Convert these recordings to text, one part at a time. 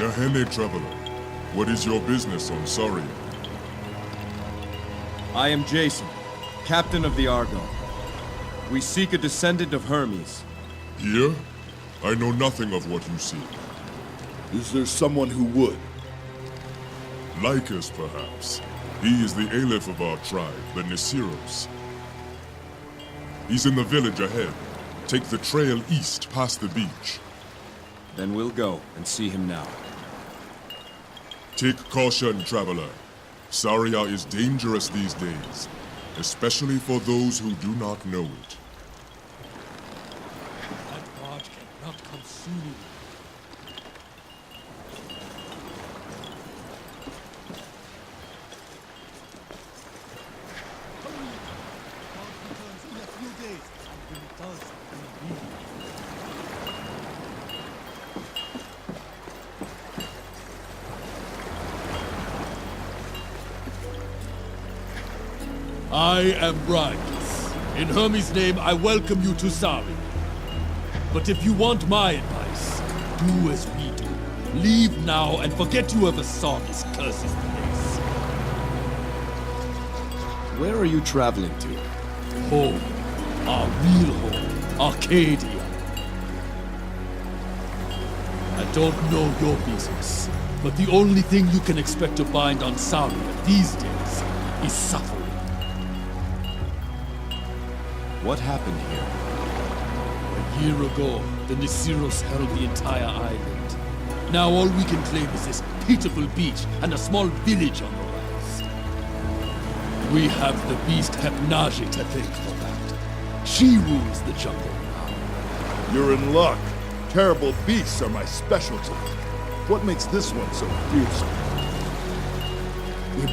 Nahene traveler, what is your business on Saria? I am Jazon, captain of the Argonauts. We seek a descendant of Hermes. Here? I know nothing of what you seek. Is there someone who would? Lycus, perhaps. He is the Aleph of our tribe, the Nisiros. He's in the village ahead. Take the trail east past the beach. Then we'll go and see him now. Take caution, traveler. Saria is dangerous these days, especially for those who do not know it. That barge cannot come soon. I am Brightness. In Hermes' name, I welcome you to Saria. But if you want my advice, do as we do. Leave now and forget you ever saw this cursed place. Where are you traveling to? Home. Our real home. Arcadia. I don't know your business, but the only thing you can expect to find on Saria these days is suffering. What happened here? A year ago, the Nisiros held the entire island. Now all we can claim is this pitiful beach and a small village on the west. We have the beast Hepnage to thank for that. She rules the jungle now. You're in luck. Terrible beasts are my specialty. What makes this one so fearsome?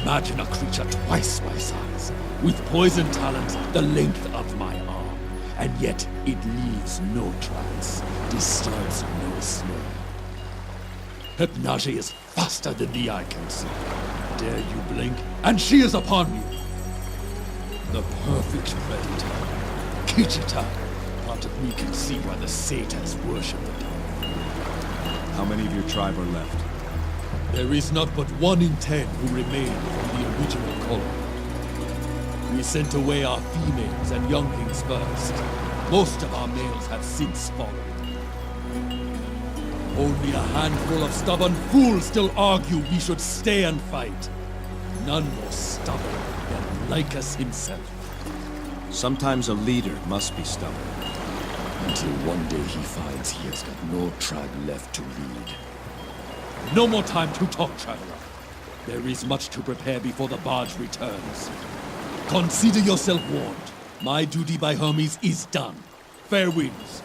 Imagine a creature twice my size, with poison talons the length of my arm, and yet it leaves no trance, disturbs no snare. Hepnage is faster than the eye can see. Dare you blink, and she is upon you. The perfect predator. Kichita. Part of me can see why the satyrs worship the dog. How many of your tribe are left? There is not but 1 in 10 who remain from the original colony. We sent away our females and younglings first. Most of our males have since fallen. Only a handful of stubborn fools still argue we should stay and fight. None more stubborn than Lycus himself. Sometimes a leader must be stubborn. Until one day he finds he has got no tribe left to lead. No more time to talk, traveler. There is much to prepare before the barge returns. Consider yourself warned. My duty by Hermes is done. Fair winds.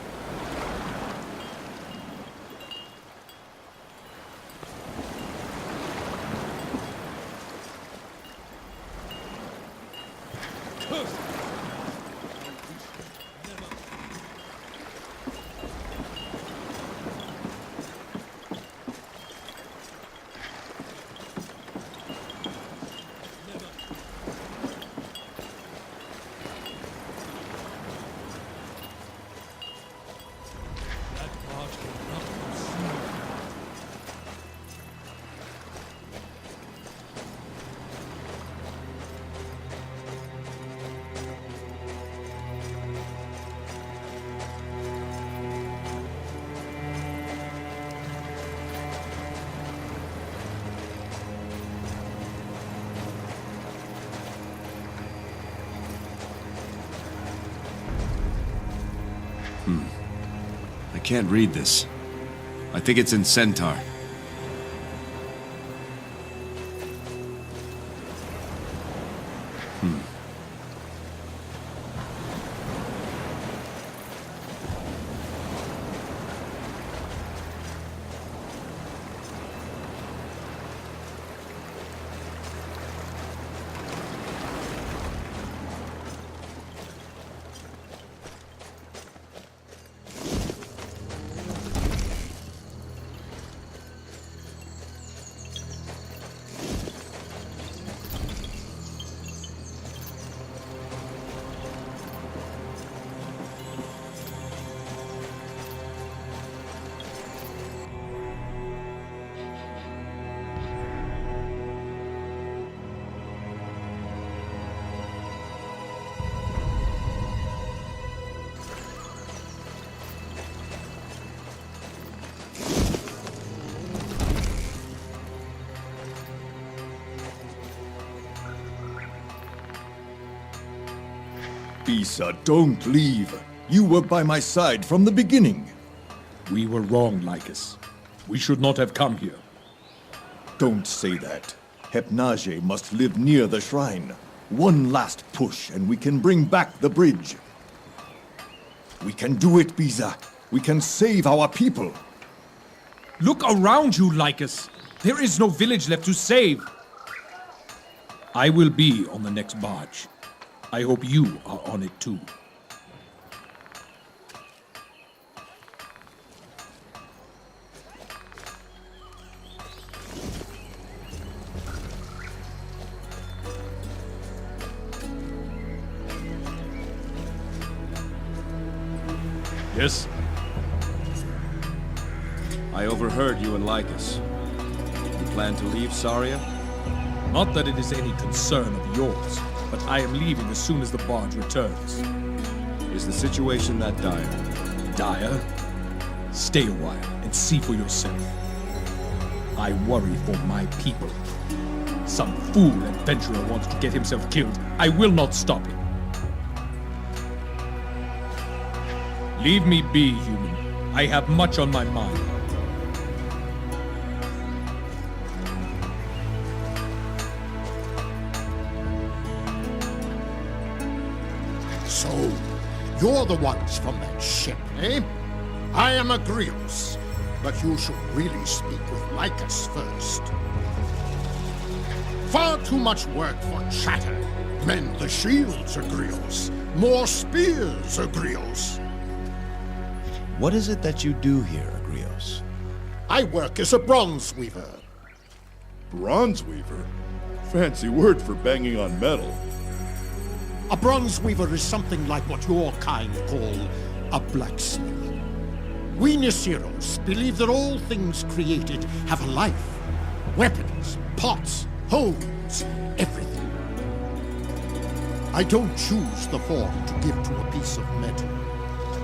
I can't read this. I think it's in Centaur. Bisa, don't leave. You were by my side from the beginning. We were wrong, Lycus. We should not have come here. Don't say that. Hypnage must live near the shrine. One last push and we can bring back the bridge. We can do it, Bisa. We can save our people. Look around you, Lycus. There is no village left to save. I will be on the next barge. I hope you are on it too. Yes? I overheard you and Lycus. You plan to leave Saria? Not that it is any concern of yours, but I am leaving as soon as the barge returns. Is the situation that dire? Dire? Stay a while and see for yourself. I worry for my people. Some fool adventurer wants to get himself killed. I will not stop him. Leave me be, human. I have much on my mind. So, you're the ones from that ship, eh? I am Agrios, but you should really speak with Lycus first. Far too much work for chatter. Mend the shields, Agrios. More spears, Agrios. What is it that you do here, Agrios? I work as a bronze weaver. Bronze weaver? Fancy word for banging on metal. A bronze weaver is something like what your kind call a blacksmith. We Nisiros believe that all things created have a life. Weapons, pots, homes, everything. I don't choose the form to give to a piece of metal.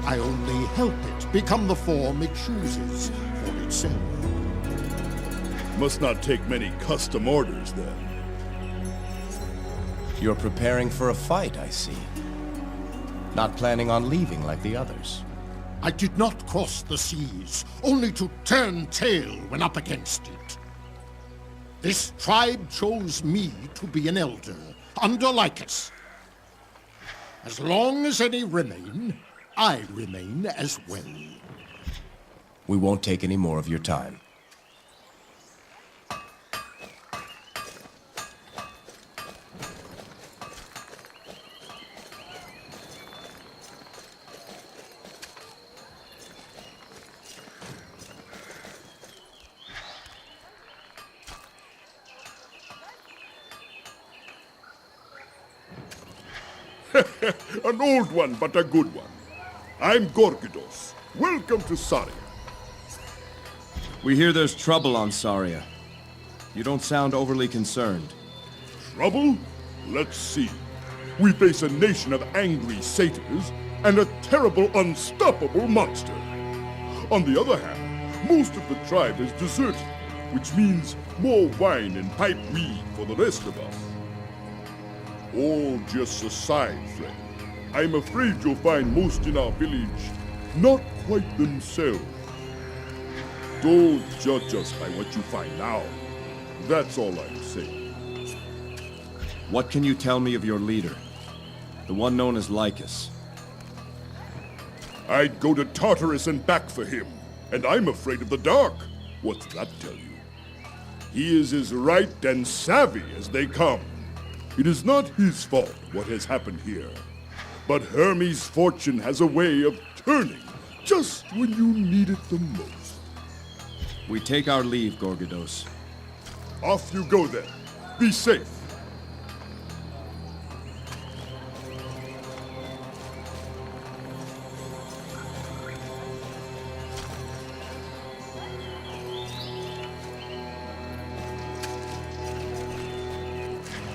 I only help it become the form it chooses for itself. Must not take many custom orders, then. You're preparing for a fight, I see. Not planning on leaving like the others. I did not cross the seas, only to turn tail when up against it. This tribe chose me to be an elder, under Lycus. As long as any remain, I remain as well. We won't take any more of your time. An old one, but a good one. I'm Gorgidos. Welcome to Saria. We hear there's trouble on Saria. You don't sound overly concerned. Trouble? Let's see. We face a nation of angry satyrs and a terrible, unstoppable monster. On the other hand, most of the tribe is deserted, which means more wine and pipe weed for the rest of us. All just aside, friend. I'm afraid you'll find most in our village not quite themselves. Don't judge us by what you find now. That's all I'm saying. What can you tell me of your leader? The one known as Lycus. I'd go to Tartarus and back for him, and I'm afraid of the dark. What's that tell you? He is as right and savvy as they come. It is not his fault what has happened here. But Hermes' fortune has a way of turning just when you need it the most. We take our leave, Gorgidos. Off you go then. Be safe.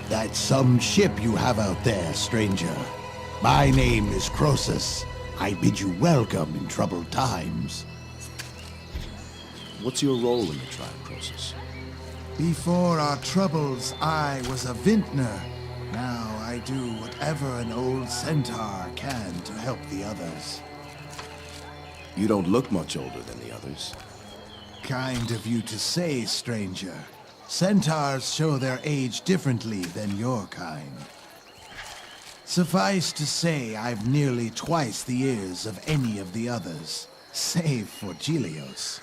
That's some ship you have out there, stranger. My name is Croesus. I bid you welcome in troubled times. What's your role in the tribe, Croesus? Before our troubles, I was a vintner, Now I do whatever an old centaur can to help the others. You don't look much older than the others. Kind of you to say, stranger. Centaurs show their age differently than your kind. Suffice to say, I've nearly twice the years of any of the others, save for Gelios.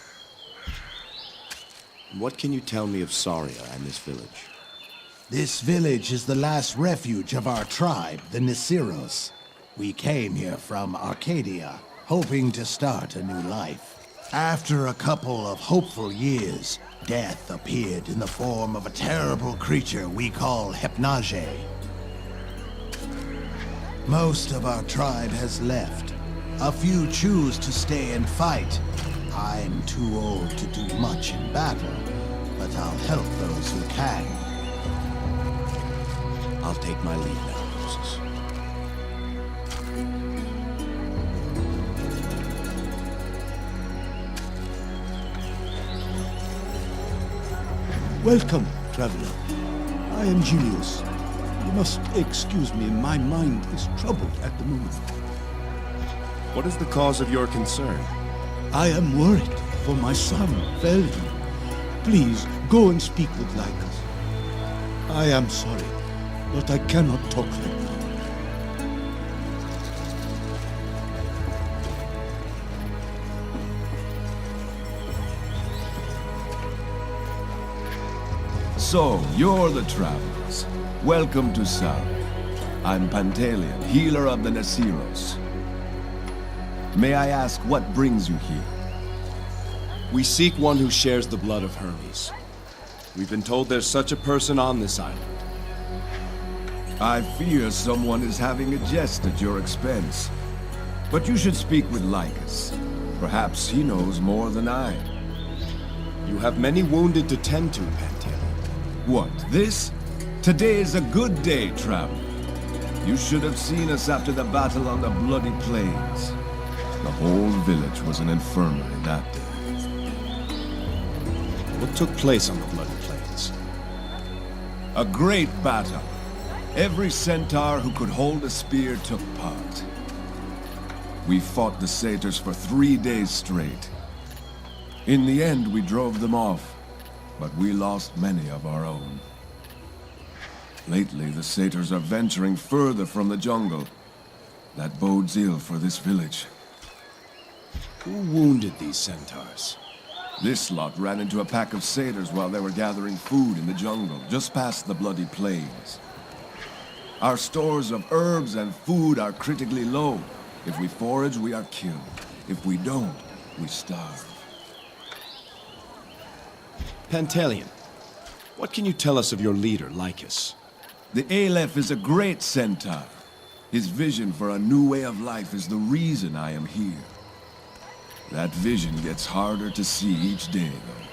What can you tell me of Saria and this village? This village is the last refuge of our tribe, the Nisiros. We came here from Arcadia, hoping to start a new life. After a couple of hopeful years, death appeared in the form of a terrible creature we call Hypnage. Most of our tribe has left. A few choose to stay and fight. I'm too old to do much in battle, but I'll help those who can. I'll take my leave now, Moses. Welcome, traveler. I am Julius. You must excuse me, my mind is troubled at the moment. What is the cause of your concern? I am worried for my son, Velvin. Please, go and speak with Lycus. I am sorry, but I cannot talk right now. So, you're the travelers. Welcome to Saria. I'm Pantaleon, healer of the Nisiros. May I ask what brings you here? We seek one who shares the blood of Hermes. We've been told there's such a person on this island. I fear someone is having a jest at your expense. But you should speak with Lycus. Perhaps he knows more than I. You have many wounded to tend to, Pantaleon. What, this? Today is a good day, traveler. You should have seen us after the battle on the bloody plains. The whole village was an infirmary that day. What took place on the bloody plains? A great battle. Every centaur who could hold a spear took part. We fought the satyrs for 3 days straight. In the end, we drove them off, but we lost many of our own. Lately, the satyrs are venturing further from the jungle. That bodes ill for this village. Who wounded these centaurs? This lot ran into a pack of satyrs while they were gathering food in the jungle, just past the bloody plains. Our stores of herbs and food are critically low. If we forage, we are killed. If we don't, we starve. Pantaleon, what can you tell us of your leader, Lycus? The Aleph is a great centaur. His vision for a new way of life is the reason I am here. That vision gets harder to see each day, though.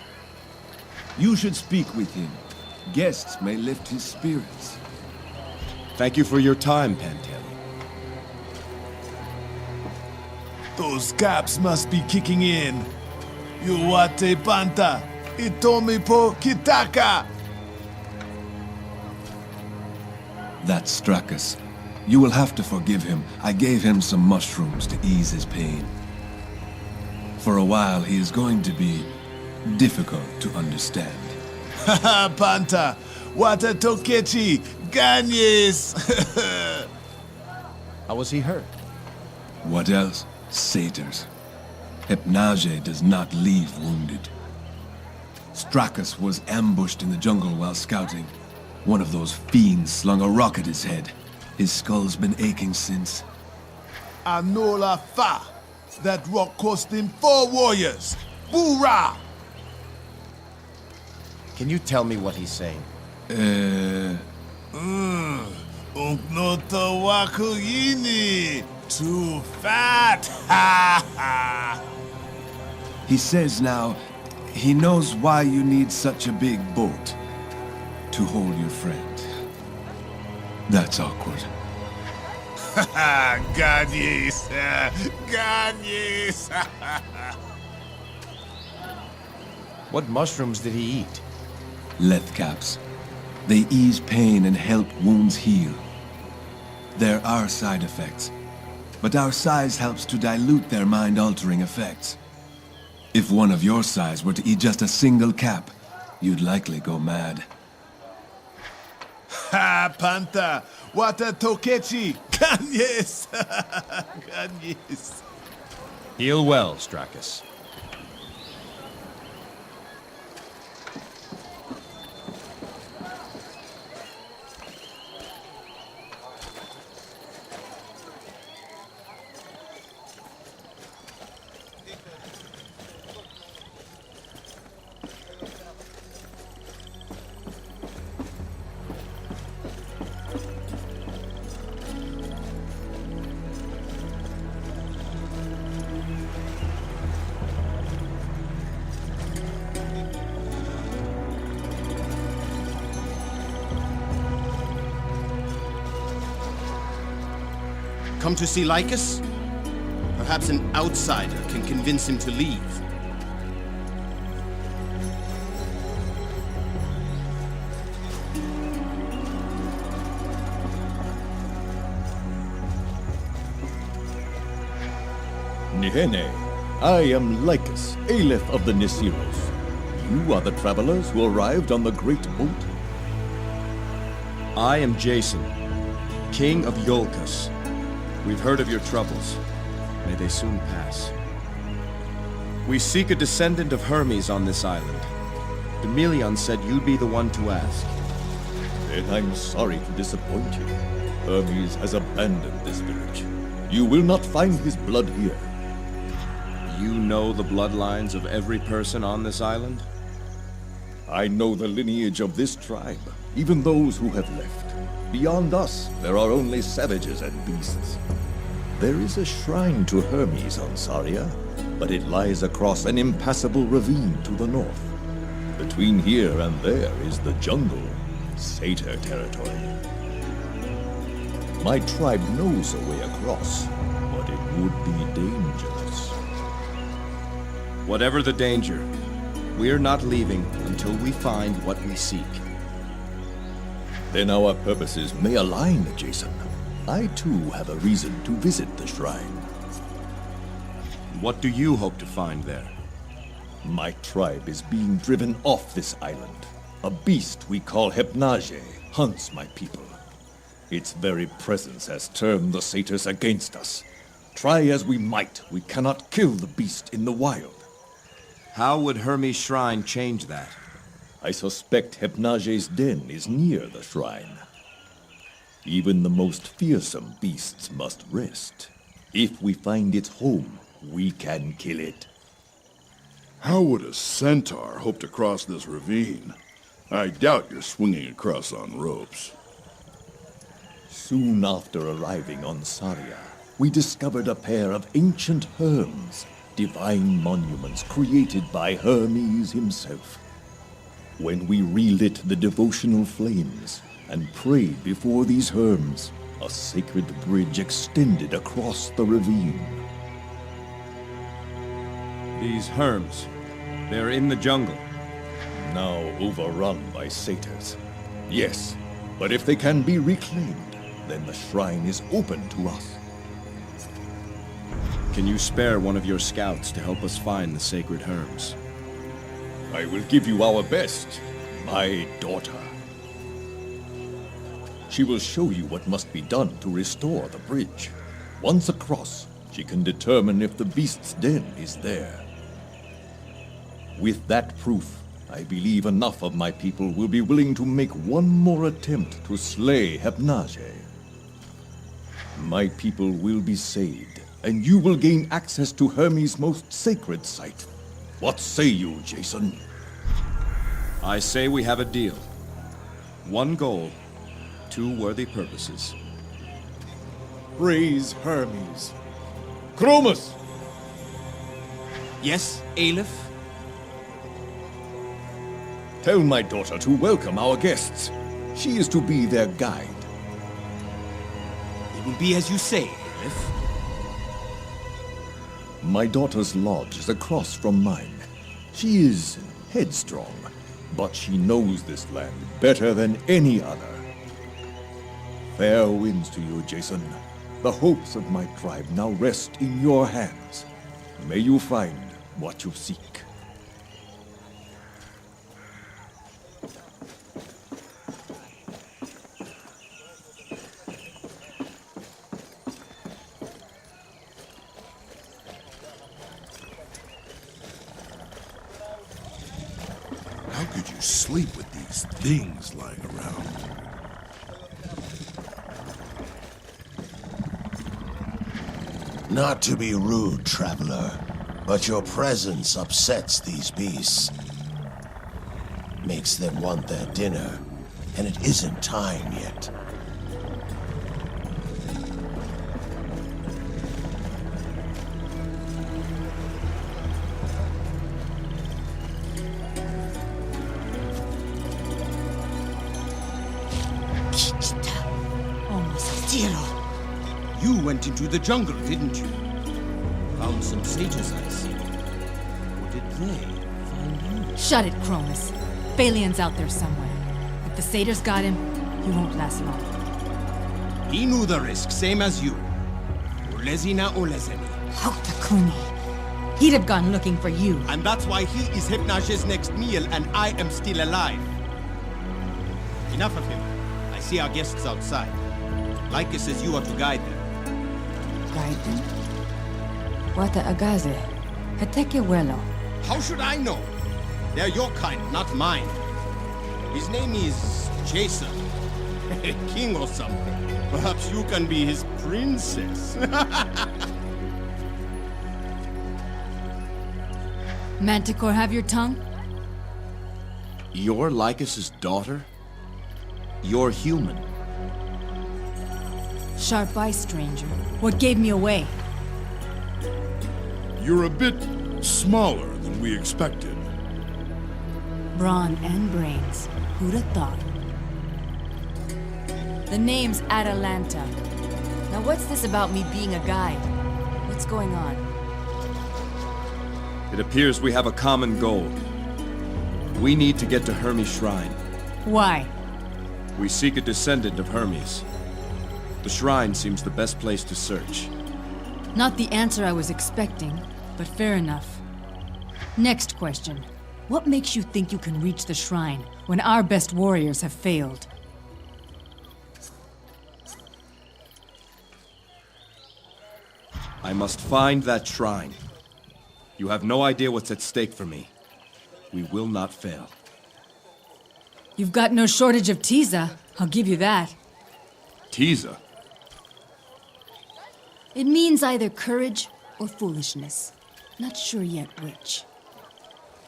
You should speak with him. Guests may lift his spirits. Thank you for your time, Pantaleon. Those gaps must be kicking in. Yuwate panta, itomi po kitaka. That struck us. You will have to forgive him. I gave him some mushrooms to ease his pain. For a while, he is going to be difficult to understand. Haha, panta, wata tokechi, ganyes. How was he hurt? What else? Satyrs. Hypnage does not leave wounded. Stracus was ambushed in the jungle while scouting. One of those fiends slung a rock at his head. His skull's been aching since. Anola fa. That rock cost him 4 warriors. Boorah! Can you tell me what he's saying? Unknoto wakuyini. Too fat. Ha ha. He says now, he knows why you need such a big boat. To hold your friend. That's awkward. Ganyes. Ganyes. What mushrooms did he eat? Lethcaps. They ease pain and help wounds heal. There are side effects, but our size helps to dilute their mind-altering effects. If one of your size were to eat just a single cap, you'd likely go mad. Ha, Panther! What a tokechi! Kanyes! Kanyes! Heal well, Stracus. Come to see Lycus? Perhaps an outsider can convince him to leave. Nihene, I am Lycus, Aleph of the Nisiros. You are the travelers who arrived on the great boat? I am Jazon, king of Jolkos. We've heard of your troubles. May they soon pass. We seek a descendant of Hermes on this island. Demelion said you'd be the one to ask. Then I'm sorry to disappoint you. Hermes has abandoned this village. You will not find his blood here. You know the bloodlines of every person on this island? I know the lineage of this tribe, even those who have left. Beyond us, there are only savages and beasts. There is a shrine to Hermes on Saria, but it lies across an impassable ravine to the north. Between here and there is the jungle, satyr territory. My tribe knows a way across, but it would be dangerous. Whatever the danger, we're not leaving until we find what we seek. Then our purposes may align, Jazon. I too have a reason to visit the shrine. What do you hope to find there? My tribe is being driven off this island. A beast we call Hypnage hunts my people. Its very presence has turned the satyrs against us. Try as we might, we cannot kill the beast in the wild. How would Hermes' shrine change that? I suspect Hypnage's den is near the shrine. Even the most fearsome beasts must rest. If we find its home, we can kill it. How would a centaur hope to cross this ravine? I doubt you're swinging across on ropes. Soon after arriving on Saria, we discovered a pair of ancient herms, divine monuments created by Hermes himself. When we relit the devotional flames and prayed before these herms, a sacred bridge extended across the ravine. These herms, they're in the jungle. Now overrun by satyrs. Yes, but if they can be reclaimed, then the shrine is open to us. Can you spare one of your scouts to help us find the sacred herms? I will give you our best, my daughter. She will show you what must be done to restore the bridge. Once across, she can determine if the beast's den is there. With that proof, I believe enough of my people will be willing to make one more attempt to slay Hypnage. My people will be saved, and you will gain access to Hermes' most sacred site. What say you, Jazon? I say we have a deal. One goal, two worthy purposes. Praise Hermes. Chromus! Yes, Aleph? Tell my daughter to welcome our guests. She is to be their guide. It will be as you say, Aleph. My daughter's lodge is across from mine. She is headstrong, but she knows this land better than any other. Fair winds to you, Jazon. The hopes of my tribe now rest in your hands. May you find what you seek. How could you sleep with these things lying around? Not to be rude, traveler, but your presence upsets these beasts. Makes them want their dinner, and it isn't time yet. You went into the jungle, didn't you? Found some sages, I see. Or did they find you? Shut it, Cronus. Phalian's out there somewhere. If the satyrs got him, he won't last long. He knew the risk, same as you. Ulezina Ulezeni. Hautakuni. He'd have gone looking for you. And that's why he is Hypnage's next meal and I am still alive. Enough of him. I see our guests outside. Lycus says you are to guide them. Guide them? Wata agaze. Hateke welo. How should I know? They're your kind, not mine. His name is Jazon. A king or something. Perhaps you can be his princess. Manticore have your tongue? You're Lycus's daughter? You're human. Sharp eye, stranger. What gave me away? You're a bit smaller than we expected. Brawn and brains. Who'd have thought? The name's Atalanta. Now what's this about me being a guide? What's going on? It appears we have a common goal. We need to get to Hermes' shrine. Why? We seek a descendant of Hermes. The shrine seems the best place to search. Not the answer I was expecting, but fair enough. Next question. What makes you think you can reach the shrine when our best warriors have failed? I must find that shrine. You have no idea what's at stake for me. We will not fail. You've got no shortage of Tiza, I'll give you that. Tiza? It means either courage or foolishness. Not sure yet which.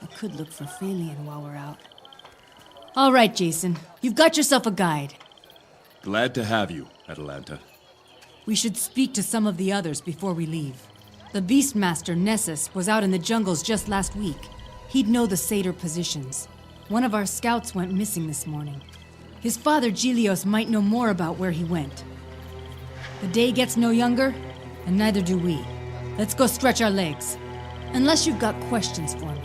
I could look for Phalian while we're out. All right, Jason. You've got yourself a guide. Glad to have you, Atalanta. We should speak to some of the others before we leave. The Beastmaster, Nessus, was out in the jungles just last week. He'd know the satyr positions. One of our scouts went missing this morning. His father, Gilios, might know more about where he went. The day gets no younger, and neither do we. Let's go stretch our legs. Unless you've got questions for me.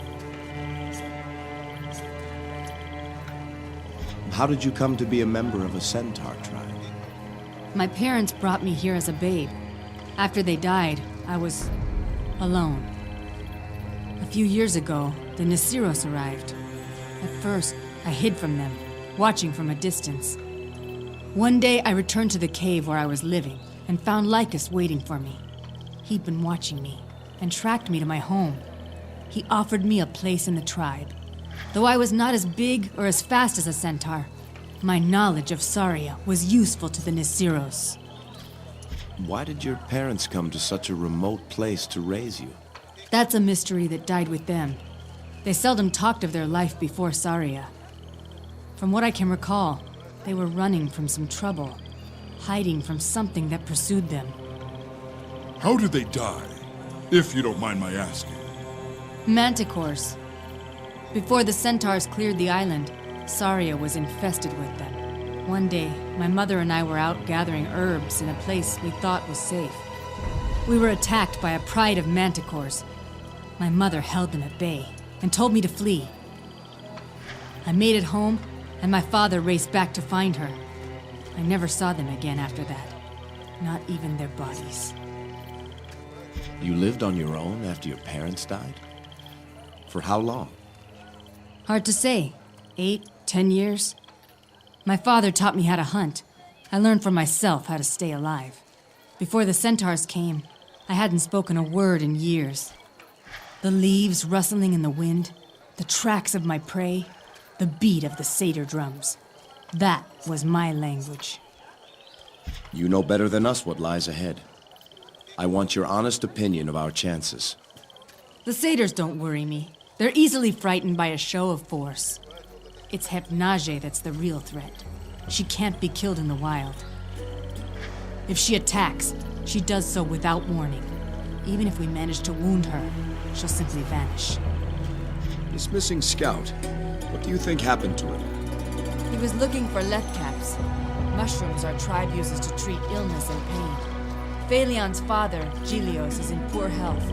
How did you come to be a member of a centaur tribe? My parents brought me here as a babe. After they died, I was alone. A few years ago, the Nisiros arrived. At first, I hid from them, watching from a distance. One day, I returned to the cave where I was living and found Lycus waiting for me. He'd been watching me and tracked me to my home. He offered me a place in the tribe. Though I was not as big or as fast as a centaur, my knowledge of Saria was useful to the Nisiros. Why did your parents come to such a remote place to raise you? That's a mystery that died with them. They seldom talked of their life before Saria. From what I can recall, they were running from some trouble, hiding from something that pursued them. How did they die, if you don't mind my asking? Manticores. Before the centaurs cleared the island, Saria was infested with them. One day, my mother and I were out gathering herbs in a place we thought was safe. We were attacked by a pride of manticores. My mother held them at bay and told me to flee. I made it home, and my father raced back to find her. I never saw them again after that. Not even their bodies. You lived on your own after your parents died? For how long? Hard to say. 8, 10 years? My father taught me how to hunt. I learned for myself how to stay alive. Before the centaurs came, I hadn't spoken a word in years. The leaves rustling in the wind, the tracks of my prey, the beat of the satyr drums. That was my language. You know better than us what lies ahead. I want your honest opinion of our chances. The satyrs don't worry me. They're easily frightened by a show of force. It's Hypnage that's the real threat. She can't be killed in the wild. If she attacks, she does so without warning. Even if we manage to wound her, she'll simply vanish. This missing scout, what do you think happened to him? He was looking for lethcaps. Mushrooms our tribe uses to treat illness and pain. Phalion's father, Gilios, is in poor health.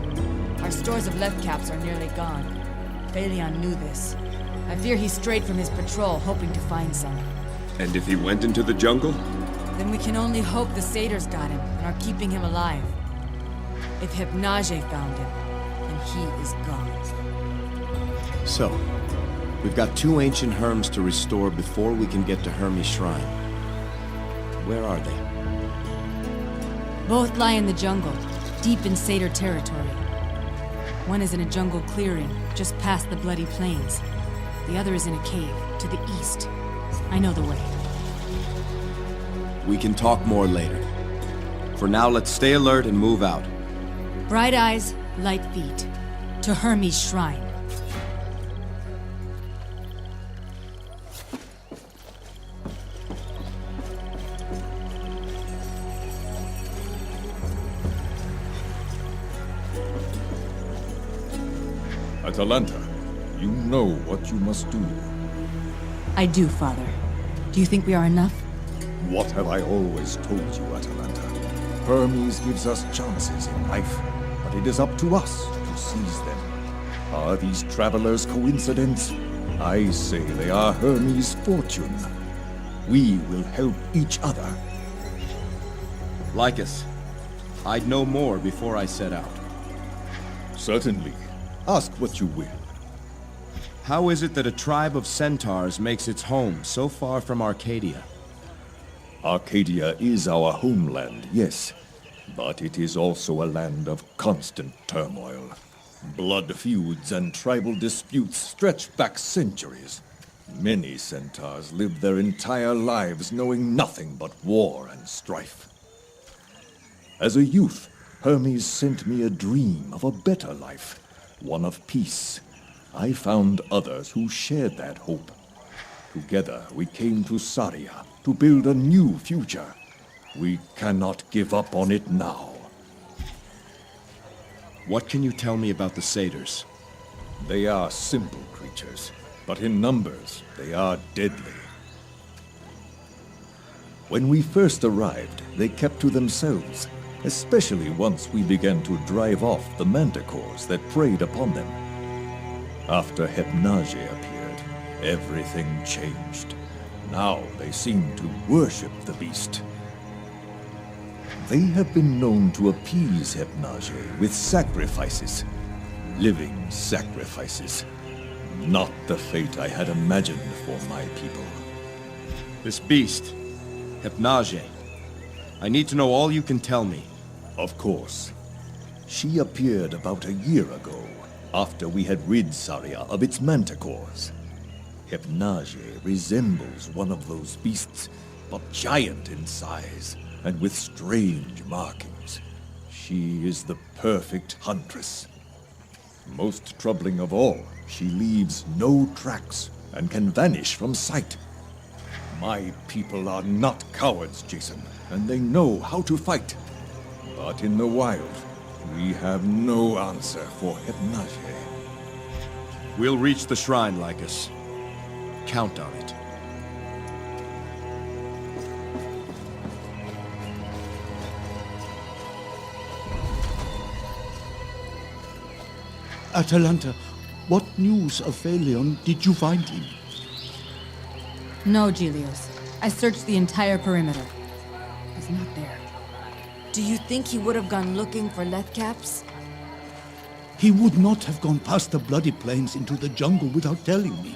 Our stores of lethcaps are nearly gone. Phalion knew this. I fear he strayed from his patrol, hoping to find some. And if he went into the jungle? Then we can only hope the satyrs got him and are keeping him alive. If Hypnage found him, then he is gone. So, we've got 2 ancient Herms to restore before we can get to Hermes' shrine. Where are they? Both lie in the jungle, deep in satyr territory. One is in a jungle clearing, just past the bloody plains. The other is in a cave, to the east. I know the way. We can talk more later. For now, let's stay alert and move out. Bright eyes, light feet. To Hermes' shrine. Atalanta, you know what you must do. I do, Father. Do you think we are enough? What have I always told you, Atalanta? Hermes gives us chances in life, but it is up to us to seize them. Are these travelers coincidence? I say they are Hermes' fortune. We will help each other. Lycus, I'd know more before I set out. Certainly. Ask what you will. How is it that a tribe of centaurs makes its home so far from Arcadia? Arcadia is our homeland, yes. But it is also a land of constant turmoil. Blood feuds and tribal disputes stretch back centuries. Many centaurs live their entire lives knowing nothing but war and strife. As a youth, Hermes sent me a dream of a better life. One of peace. I found others who shared that hope. Together we came to Saria to build a new future. We cannot give up on it now. What can you tell me about the satyrs? They are simple creatures, but in numbers they are deadly. When we first arrived, they kept to themselves, especially once we began to drive off the manticores that preyed upon them. After Hypnage appeared, everything changed. Now they seem to worship the beast. They have been known to appease Hypnage with sacrifices. Living sacrifices. Not the fate I had imagined for my people. This beast, Hypnage. I need to know all you can tell me. Of course. She appeared about a year ago, after we had rid Saria of its manticores. Hypnage resembles one of those beasts, but giant in size, and with strange markings. She is the perfect huntress. Most troubling of all, she leaves no tracks and can vanish from sight. My people are not cowards, Jazon, and they know how to fight. But in the wild, we have no answer for Hypnage. We'll reach the shrine, Lycus. Count on it. Atalanta, what news of Phalion did you find him? No, Gilios. I searched the entire perimeter. He's not there. Do you think he would have gone looking for Lethcaps? He would not have gone past the bloody plains into the jungle without telling me.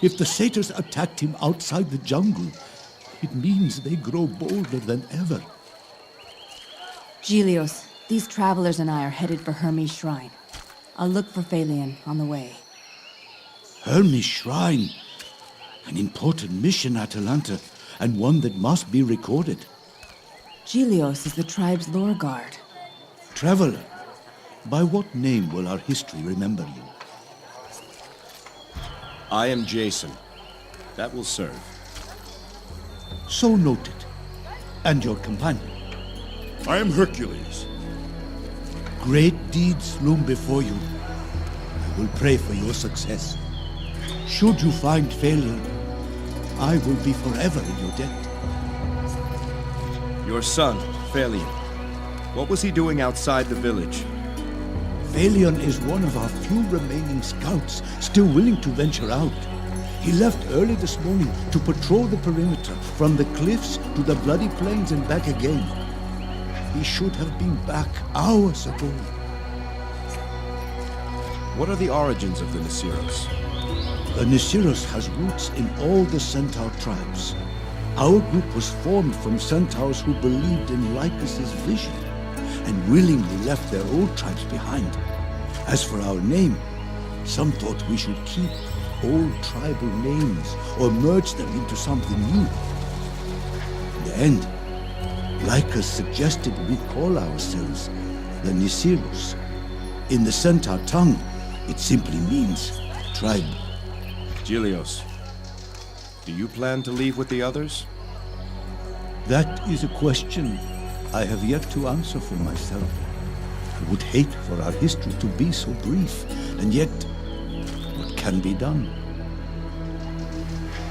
If the satyrs attacked him outside the jungle, it means they grow bolder than ever. Gilios, these travelers and I are headed for Hermes' shrine. I'll look for Phalion on the way. Hermes' shrine? An important mission, Atalanta, and one that must be recorded. Gilios is the tribe's lore guard. Traveler, by what name will our history remember you? I am Jazon. That will serve. So noted. And your companion? I am Hercules. Great deeds loom before you. I will pray for your success. Should you find Phalion, I will be forever in your debt. Your son, Phalion. What was he doing outside the village? Phalion is one of our few remaining scouts still willing to venture out. He left early this morning to patrol the perimeter, from the cliffs to the bloody plains and back again. He should have been back hours ago. What are the origins of the Nisiros? The Nisiros has roots in all the centaur tribes. Our group was formed from centaurs who believed in Lycus's vision and willingly left their old tribes behind. As for our name, some thought we should keep old tribal names or merge them into something new. In the end, Lycus suggested we call ourselves the Nisiros. In the centaur tongue, it simply means tribe. Gilios, do you plan to leave with the others? That is a question I have yet to answer for myself. I would hate for our history to be so brief, and yet, what can be done?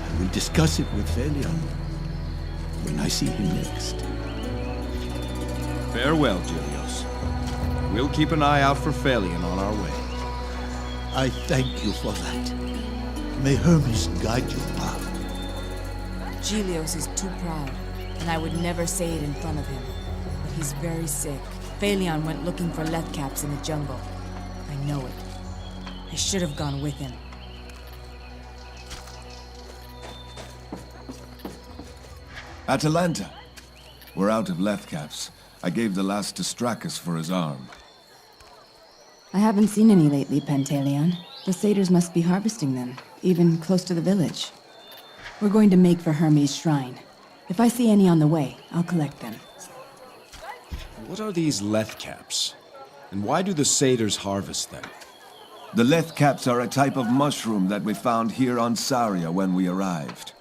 I will discuss it with Phalion when I see him next. Farewell, Gilios. We'll keep an eye out for Phalion on our way. I thank you for that. May Hermes guide your path. Gilios is too proud, and I would never say it in front of him. But he's very sick. Phalion went looking for Lethcaps in the jungle. I know it. I should have gone with him. Atalanta. We're out of Lethcaps. I gave the last to Strachus for his arm. I haven't seen any lately, Pantaleon. The satyrs must be harvesting them, even close to the village. We're going to make for Hermes' shrine. If I see any on the way, I'll collect them. What are these Lethcaps? And why do the satyrs harvest them? The Lethcaps are a type of mushroom that we found here on Saria when we arrived.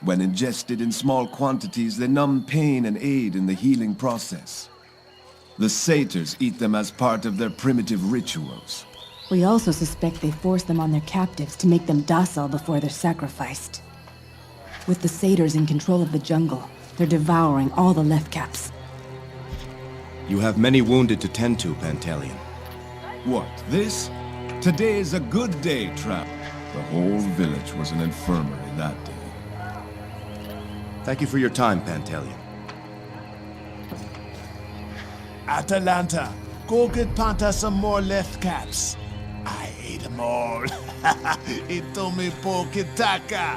When ingested in small quantities, they numb pain and aid in the healing process. The satyrs eat them as part of their primitive rituals. We also suspect they force them on their captives to make them docile before they're sacrificed. With the satyrs in control of the jungle, they're devouring all the Lethcaps. You have many wounded to tend to, Pantaleon. What, this? Today is a good day, Trap. The whole village was an infirmary that day. Thank you for your time, Pantaleon. Atalanta, go get Panta some more Lethcaps. I ate them all. Itome pokitaka.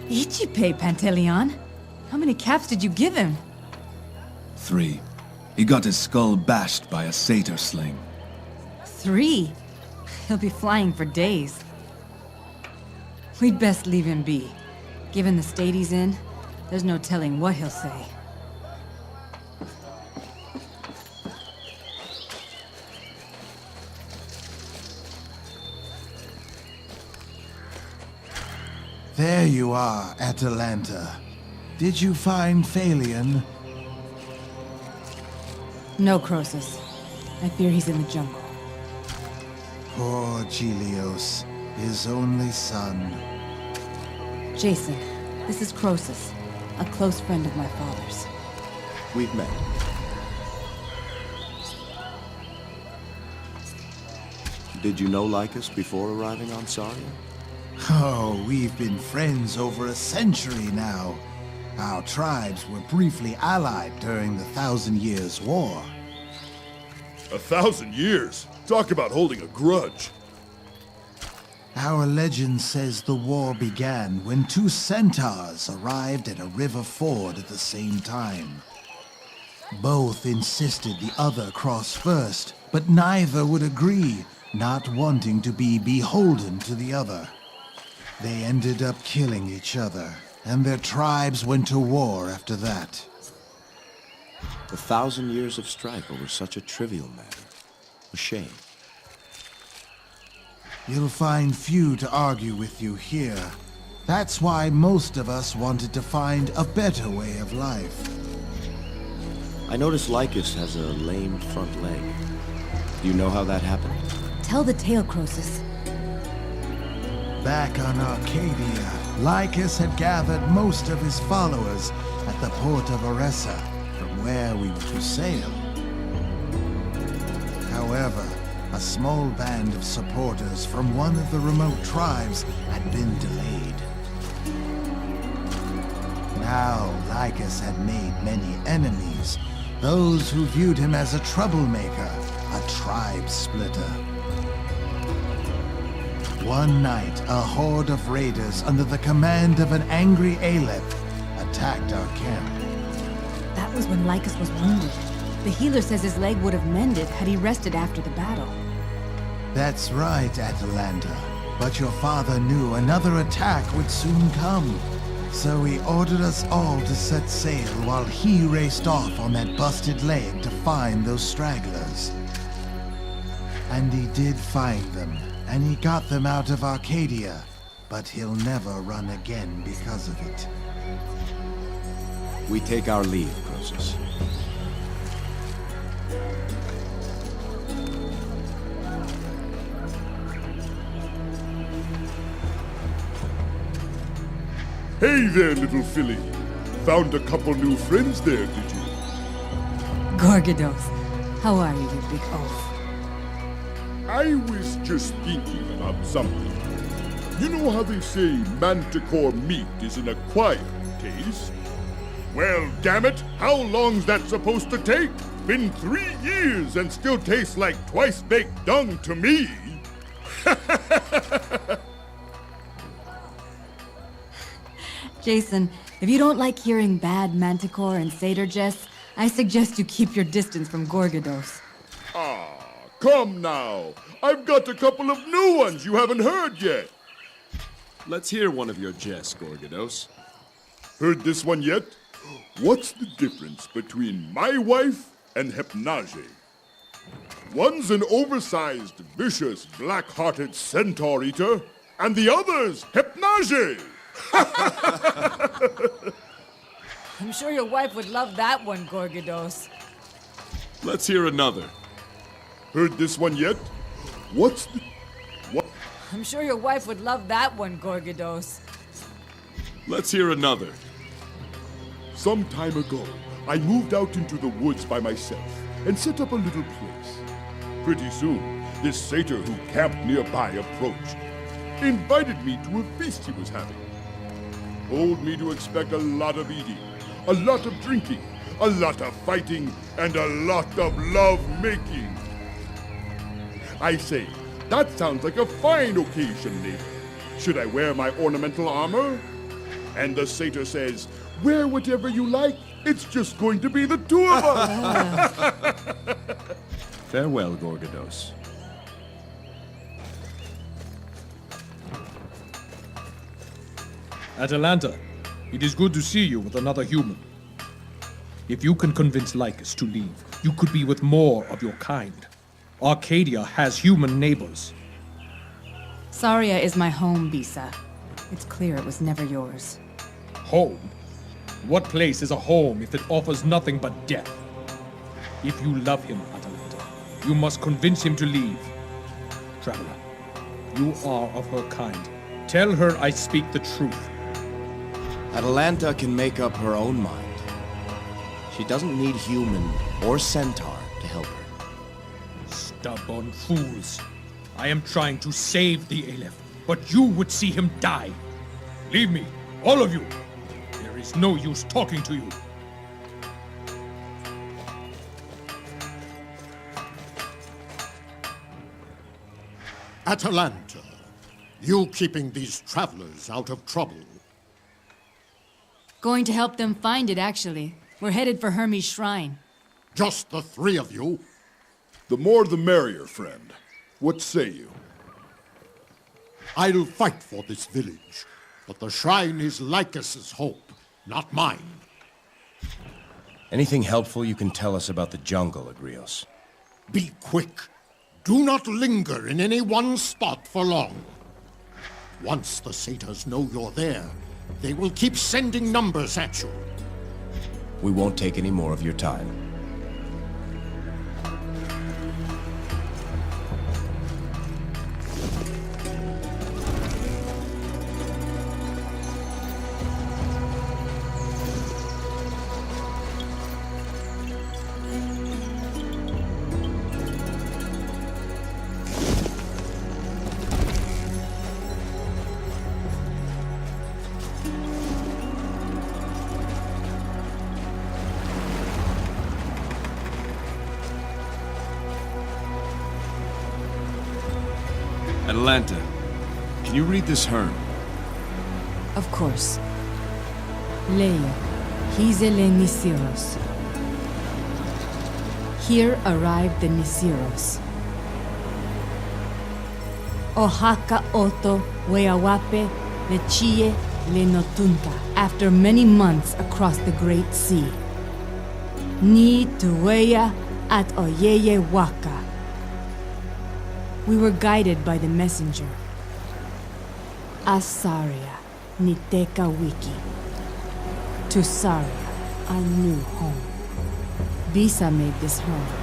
Ichipe, Pantaleon. How many caps did you give him? 3. He got his skull bashed by a satyr sling. 3? He'll be flying for days. We'd best leave him be. Given the state he's in, there's no telling what he'll say. There you are, Atalanta. Did you find Phalion? No, Croesus. I fear he's in the jungle. Poor Gilios, his only son. Jazon, this is Croesus, a close friend of my father's. We've met. Did you know Lycus before arriving on Saria? Oh, we've been friends over a century now. Our tribes were briefly allied during the 1,000 Years' War. 1,000 years? Talk about holding a grudge. Our legend says the war began when two centaurs arrived at a river ford at the same time. Both insisted the other cross first, but neither would agree, not wanting to be beholden to the other. They ended up killing each other, and their tribes went to war after that. 1,000 years of strife over such a trivial matter. A shame. You'll find few to argue with you here. That's why most of us wanted to find a better way of life. I noticed Lycus has a lame front leg. Do you know how that happened? Tell the tale, Croesus. Back on Arcadia, Lycus had gathered most of his followers at the port of Oressa, from where we were to sail. However, a small band of supporters from one of the remote tribes had been delayed. Now, Lycus had made many enemies, those who viewed him as a troublemaker, a tribe splitter. One night, a horde of raiders under the command of an angry Aleph attacked our camp. That was when Lycus was wounded. The healer says his leg would have mended had he rested after the battle. That's right, Atalanta. But your father knew another attack would soon come. So he ordered us all to set sail while he raced off on that busted leg to find those stragglers. And he did find them, and he got them out of Arcadia, but he'll never run again because of it. We take our leave, Croesus. Hey there, little filly. Found a couple new friends there, did you? Gorgidos, how are you, you big oaf? I was just thinking about something. You know how they say manticore meat is an acquired taste? Well, damn it, how long's that supposed to take? Been 3 years and still tastes like twice-baked dung to me. Jason, if you don't like hearing bad manticore and satyr jests, I suggest you keep your distance from Gorgidos. Ah, come now. I've got a couple of new ones you haven't heard yet. Let's hear one of your jests, Gorgidos. Heard this one yet? What's the difference between my wife and Hypnage? One's an oversized, vicious, black-hearted centaur eater, and the other's Hypnage! I'm sure your wife would love that one, Gorgidos. Let's hear another. Heard this one yet? What's the... What? I'm sure your wife would love that one, Gorgidos. Let's hear another. Some time ago, I moved out into the woods by myself and set up a little place. Pretty soon, this satyr who camped nearby approached, invited me to a feast he was having. Told me to expect a lot of eating, a lot of drinking, a lot of fighting, and a lot of love-making. I say, that sounds like a fine occasion, neighbor. Should I wear my ornamental armor? And the satyr says, wear whatever you like. It's just going to be the two of us. Farewell, Gorgidos. Atalanta, it is good to see you with another human. If you can convince Lycus to leave, you could be with more of your kind. Arcadia has human neighbors. Saria is my home, Bisa. It's clear it was never yours. Home? What place is a home if it offers nothing but death? If you love him, Atalanta, you must convince him to leave. Traveler, you are of her kind. Tell her I speak the truth. Atalanta can make up her own mind. She doesn't need human or centaur to help her. Stubborn fools. I am trying to save the Aleph, but you would see him die. Leave me, all of you. There is no use talking to you. Atalanta, you keeping these travelers out of trouble. Going to help them find it, actually. We're headed for Hermes' shrine. Just the three of you? The more the merrier, friend. What say you? I'll fight for this village, but the shrine is Lycus's hope, not mine. Anything helpful you can tell us about the jungle, Agrios? Be quick. Do not linger in any one spot for long. Once the satyrs know you're there, they will keep sending numbers at you. We won't take any more of your time. Atalanta, can you read this Herm? Of course. Leia, Hizele Nisiros. Here arrived the Nisiros. Ohaka Oto Weawape Lechie Lenotunta. After many months across the Great Sea. Ni Tuweya at Oyeye Waka. We were guided by the messenger. Asaria Niteka Wiki. To Saria, our new home. Bisa made this home.